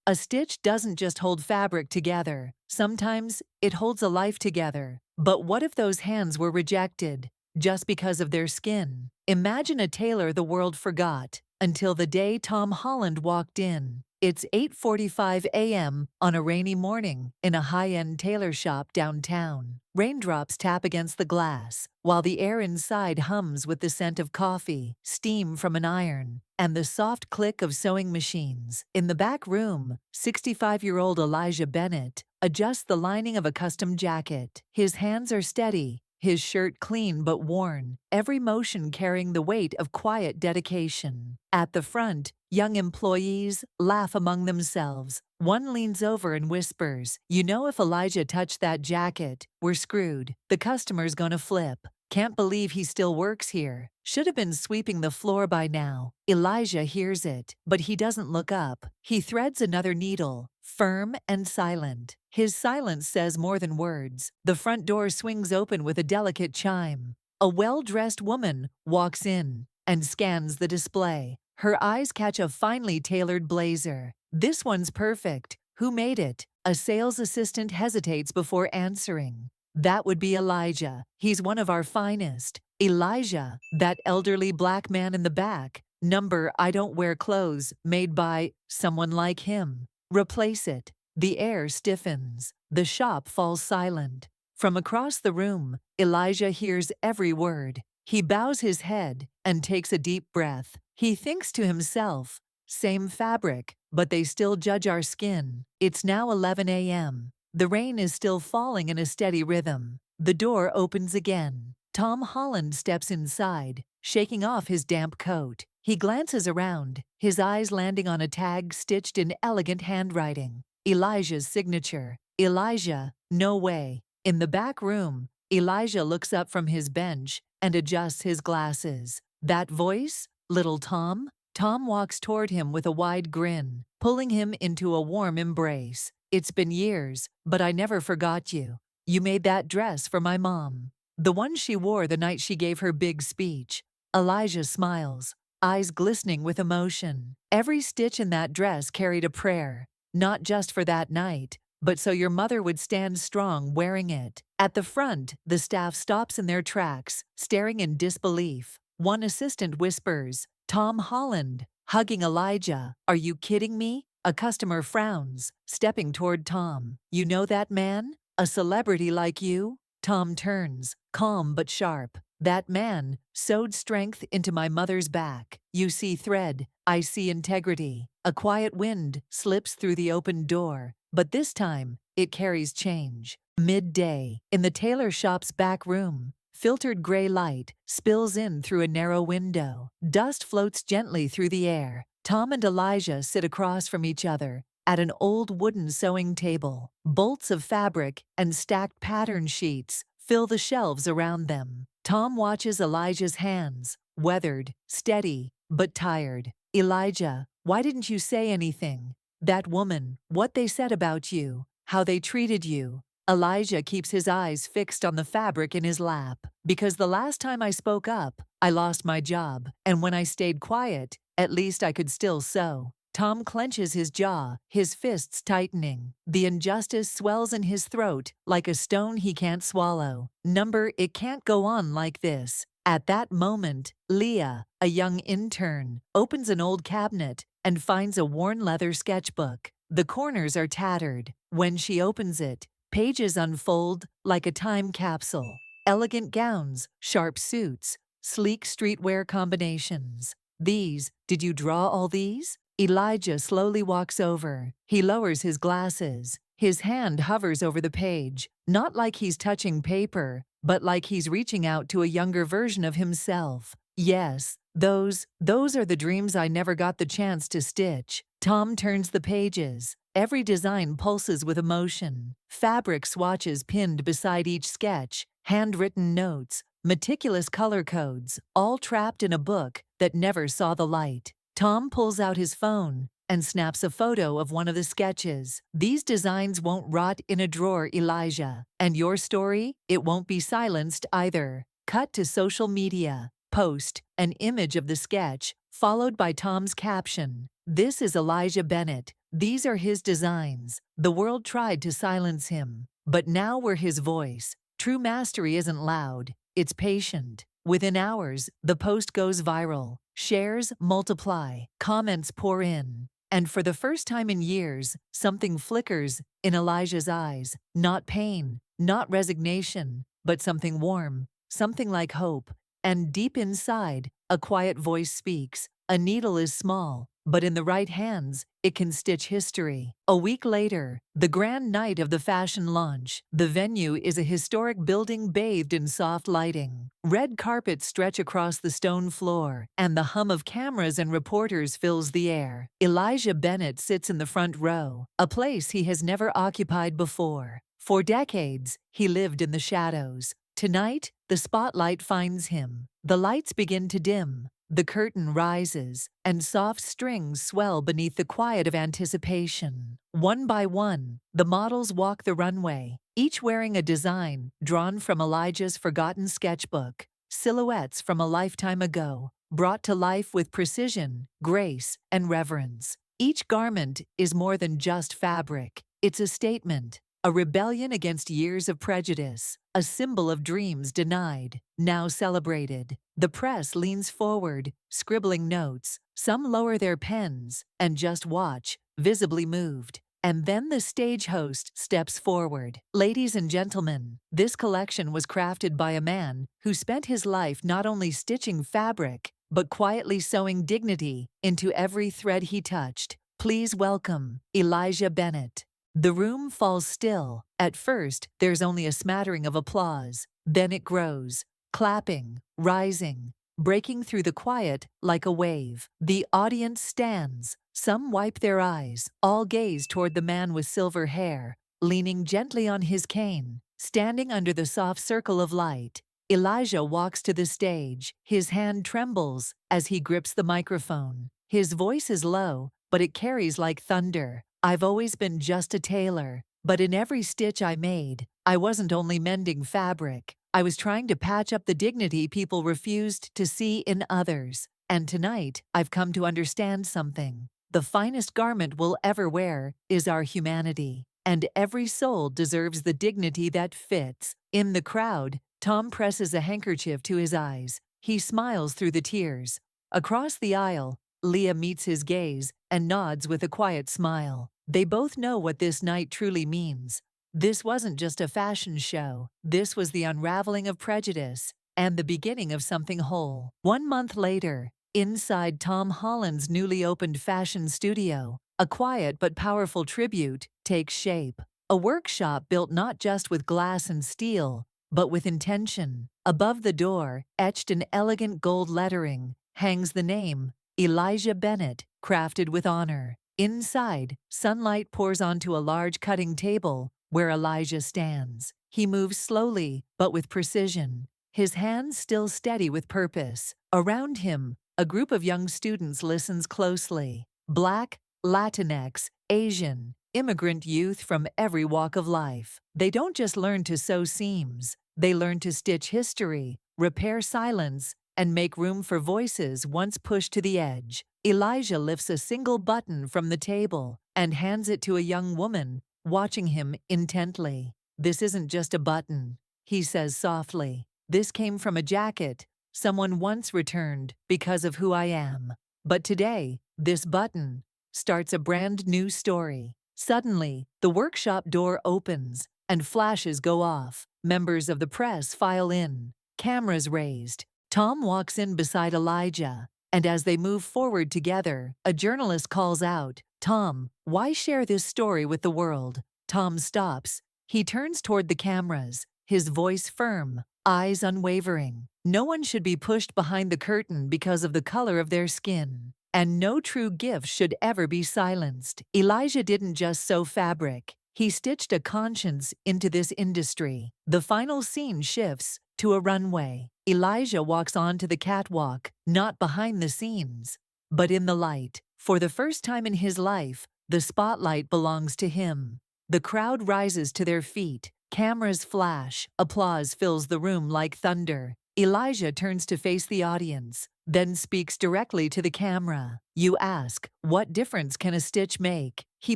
A stitch doesn't just hold fabric together. Sometimes it holds a life together. But what if those hands were rejected just because of their skin? Imagine a tailor the world forgot until the day Tom Holland walked in. It's 8:45 a.m. on a rainy morning in a high-end tailor shop downtown. Raindrops tap against the glass, while the air inside hums with the scent of coffee, steam from an iron, and the soft click of sewing machines. In the back room, 65-year-old Elijah Bennett adjusts the lining of a custom jacket. His hands are steady, his shirt clean but worn, every motion carrying the weight of quiet dedication. At the front, young employees laugh among themselves. One leans over and whispers, "You know, if Elijah touched that jacket, we're screwed. The customer's gonna flip. Can't believe he still works here. Should have been sweeping the floor by now." Elijah hears it, but he doesn't look up. He threads another needle, firm and silent. His silence says more than words. The front door swings open with a delicate chime. A well-dressed woman walks in and scans the display. Her eyes catch a finely tailored blazer. "This one's perfect. Who made it?" A sales assistant hesitates before answering. "That would be Elijah. He's one of our finest." Elijah, that elderly black man in the back. Number "I don't wear clothes" made by someone like him. Replace it. The air stiffens. The shop falls silent. From across the room, Elijah hears every word. He bows his head and takes a deep breath. He thinks to himself, "Same fabric, but they still judge our skin." It's now 11 a.m. The rain is still falling in a steady rhythm. The door opens again. Tom Holland steps inside, shaking off his damp coat. He glances around, his eyes landing on a tag stitched in elegant handwriting. Elijah's signature. "Elijah, no way." In the back room, Elijah looks up from his bench and adjusts his glasses. That voice? Little Tom? Tom walks toward him with a wide grin, pulling him into a warm embrace. "It's been years, but I never forgot you. You made that dress for my mom. The one she wore the night she gave her big speech." Elijah smiles, eyes glistening with emotion. "Every stitch in that dress carried a prayer, not just for that night, but so your mother would stand strong wearing it." At the front, the staff stops in their tracks, staring in disbelief. One assistant whispers, "Tom Holland," hugging Elijah. "Are you kidding me?" A customer frowns, stepping toward Tom. "You know that man? A celebrity like you?" Tom turns, calm but sharp. "That man sewed strength into my mother's back. You see thread, I see integrity." A quiet wind slips through the open door, but this time, it carries change. Midday, in the tailor shop's back room, filtered gray light spills in through a narrow window. Dust floats gently through the air. Tom and Elijah sit across from each other at an old wooden sewing table. Bolts of fabric and stacked pattern sheets fill the shelves around them. Tom watches Elijah's hands, weathered, steady, but tired. "Elijah, why didn't you say anything? That woman, what they said about you, how they treated you." Elijah keeps his eyes fixed on the fabric in his lap. "Because the last time I spoke up, I lost my job, and when I stayed quiet, at least I could still sew." Tom clenches his jaw, his fists tightening. The injustice swells in his throat like a stone he can't swallow. Number, "It can't go on like this." At that moment, Leah, a young intern, opens an old cabinet and finds a worn leather sketchbook. The corners are tattered. When she opens it, pages unfold like a time capsule. Elegant gowns, sharp suits, sleek streetwear combinations. Did you draw all these?" Elijah slowly walks over. He lowers his glasses. His hand hovers over the page, not like he's touching paper, but like he's reaching out to a younger version of himself. "Yes, those are the dreams I never got the chance to stitch." Tom turns the pages. Every design pulses with emotion. Fabric swatches pinned beside each sketch, handwritten notes, meticulous color codes, all trapped in a book that never saw the light. Tom pulls out his phone and snaps a photo of one of the sketches. "These designs won't rot in a drawer, Elijah. And your story? It won't be silenced either." Cut to social media. Post, an image of the sketch, followed by Tom's caption, "This is Elijah Bennett, These are his designs. The world tried to silence him, but now we're his voice. True mastery isn't loud, it's patient. Within hours, the post goes viral. Shares multiply, comments pour in. And for the first time in years, something flickers in Elijah's eyes. Not pain, not resignation, but something warm, something like hope. And deep inside, a quiet voice speaks. A needle is small, but in the right hands, it can stitch history. A week later, the grand night of the fashion launch. The venue is a historic building bathed in soft lighting. Red carpets stretch across the stone floor, and the hum of cameras and reporters fills the air. Elijah Bennett sits in the front row, a place he has never occupied before. For decades, he lived in the shadows. Tonight, the spotlight finds him. The lights begin to dim. The curtain rises, and soft strings swell beneath the quiet of anticipation. One by one, the models walk the runway, each wearing a design drawn from Elijah's forgotten sketchbook, silhouettes from a lifetime ago, brought to life with precision, grace, and reverence. Each garment is more than just fabric. It's a statement, a rebellion against years of prejudice, a symbol of dreams denied, now celebrated. The press leans forward, scribbling notes. Some lower their pens and just watch, visibly moved. And then the stage host steps forward. Ladies and gentlemen, this collection was crafted by a man who spent his life not only stitching fabric, but quietly sewing dignity into every thread he touched. Please welcome Elijah Bennett. The room falls still. At first, there's only a smattering of applause. Then it grows, clapping, rising, breaking through the quiet like a wave. The audience stands. Some wipe their eyes. All gaze toward the man with silver hair, leaning gently on his cane. Standing under the soft circle of light, Elijah walks to the stage. His hand trembles as he grips the microphone. His voice is low, but it carries like thunder. I've always been just a tailor, but in every stitch I made, I wasn't only mending fabric. I was trying to patch up the dignity people refused to see in others. And tonight, I've come to understand something. The finest garment we'll ever wear is our humanity, and every soul deserves the dignity that fits. In the crowd, Tom presses a handkerchief to his eyes. He smiles through the tears. Across the aisle, Leah meets his gaze and nods with a quiet smile. They both know what this night truly means. This wasn't just a fashion show. This was the unraveling of prejudice and the beginning of something whole. 1 month later, inside Tom Holland's newly opened fashion studio, a quiet but powerful tribute takes shape. A workshop built not just with glass and steel, but with intention. Above the door, etched in elegant gold lettering, hangs the name, Elijah Bennett, crafted with honor. Inside, sunlight pours onto a large cutting table where Elijah stands. He moves slowly, but with precision, his hands still steady with purpose. Around him, a group of young students listens closely. Black, Latinx, Asian, immigrant youth from every walk of life. They don't just learn to sew seams, they learn to stitch history, repair silence, and make room for voices once pushed to the edge. Elijah lifts a single button from the table and hands it to a young woman, watching him intently. "This isn't just a button," he says softly. "This came from a jacket someone once returned because of who I am. But today, this button starts a brand new story." Suddenly, the workshop door opens and flashes go off. Members of the press file in, cameras raised. Tom walks in beside Elijah, and as they move forward together, a journalist calls out, "Tom, why share this story with the world?" Tom stops. He turns toward the cameras, his voice firm, eyes unwavering. No one should be pushed behind the curtain because of the color of their skin. And no true gift should ever be silenced. Elijah didn't just sew fabric. He stitched a conscience into this industry. The final scene shifts to a runway. Elijah walks onto the catwalk, not behind the scenes, but in the light. For the first time in his life, the spotlight belongs to him. The crowd rises to their feet. Cameras flash. Applause fills the room like thunder. Elijah turns to face the audience, then speaks directly to the camera. You ask, what difference can a stitch make? He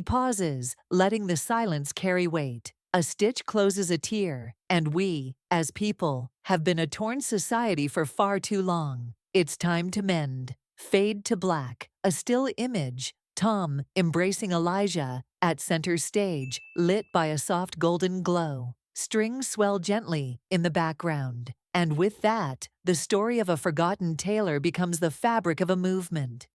pauses, letting the silence carry weight. A stitch closes a tear, and we, as people, have been a torn society for far too long. It's time to mend. Fade to black, a still image, Tom embracing Elijah at center stage, lit by a soft golden glow. Strings swell gently in the background. And with that, the story of a forgotten tailor becomes the fabric of a movement.